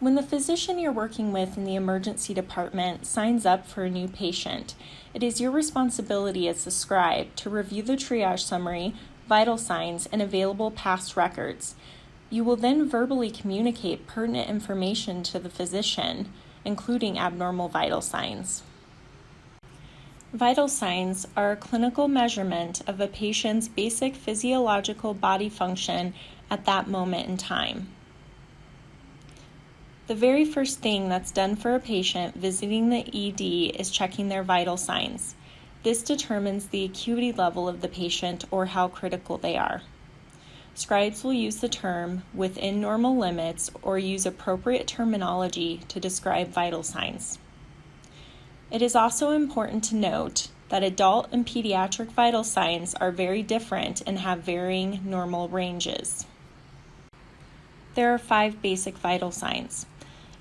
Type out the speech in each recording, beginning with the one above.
When the physician you're working with in the emergency department signs up for a new patient, it is your responsibility as the scribe to review the triage summary, vital signs, and available past records. You will then verbally communicate pertinent information to the physician, including abnormal vital signs. Vital signs are a clinical measurement of a patient's basic physiological body function at that moment in time. The very first thing that's done for a patient visiting the ED is checking their vital signs. This determines the acuity level of the patient or how critical they are. Scribes will use the term within normal limits or use appropriate terminology to describe vital signs. It is also important to note that adult and pediatric vital signs are very different and have varying normal ranges. There are 5 basic vital signs.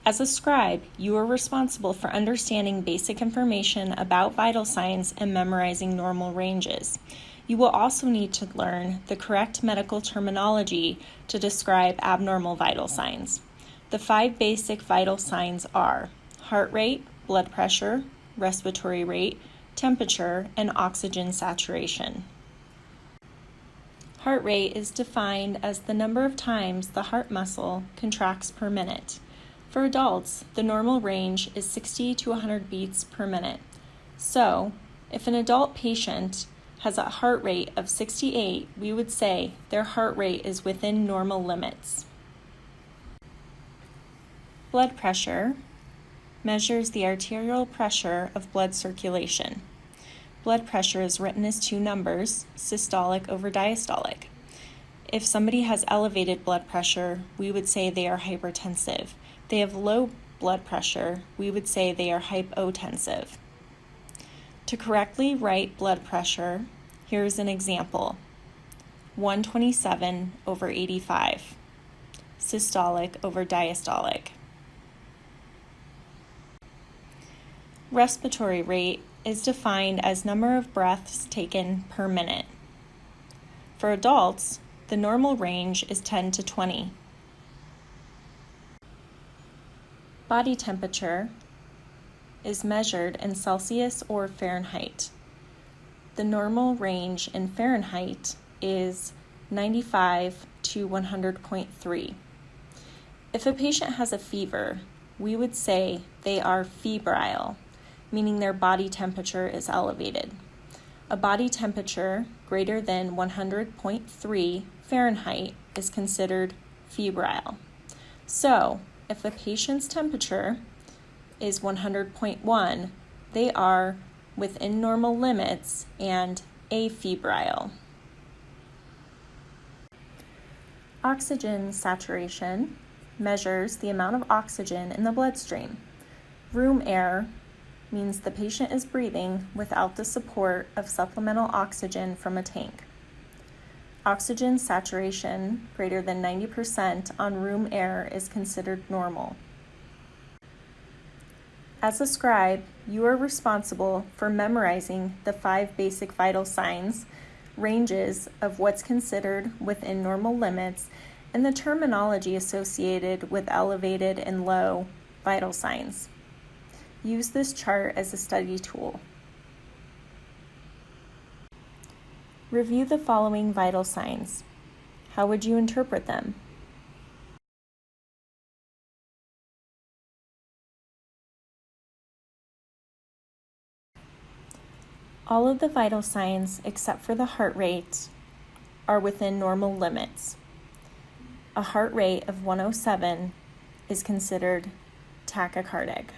As a scribe, you are responsible for understanding basic information about vital signs and memorizing normal ranges. You will also need to learn the correct medical terminology to describe abnormal vital signs. The 5 basic vital signs are heart rate, blood pressure, respiratory rate, temperature, and oxygen saturation. Heart rate is defined as the number of times the heart muscle contracts per minute. For adults, the normal range is 60 to 100 beats per minute. So, if an adult patient has a heart rate of 68, we would say their heart rate is within normal limits. Blood pressure measures the arterial pressure of blood circulation. Blood pressure is written as 2 numbers, systolic over diastolic. If somebody has elevated blood pressure, we would say they are hypertensive. They have low blood pressure, we would say they are hypotensive. To correctly write blood pressure, here's an example. 127 over 85, systolic over diastolic. Respiratory rate is defined as number of breaths taken per minute. For adults, the normal range is 10 to 20. Body temperature is measured in Celsius or Fahrenheit. The normal range in Fahrenheit is 95 to 100.3. If a patient has a fever, we would say they are febrile, meaning their body temperature is elevated. A body temperature greater than 100.3 Fahrenheit is considered febrile. So, if a patient's temperature is 100.1, they are within normal limits and afebrile. Oxygen saturation measures the amount of oxygen in the bloodstream. Room air means the patient is breathing without the support of supplemental oxygen from a tank. Oxygen saturation greater than 90% on room air is considered normal. As a scribe, you are responsible for memorizing the 5 basic vital signs, ranges of what's considered within normal limits, and the terminology associated with elevated and low vital signs. Use this chart as a study tool. Review the following vital signs. How would you interpret them? All of the vital signs, except for the heart rate, are within normal limits. A heart rate of 107 is considered tachycardic.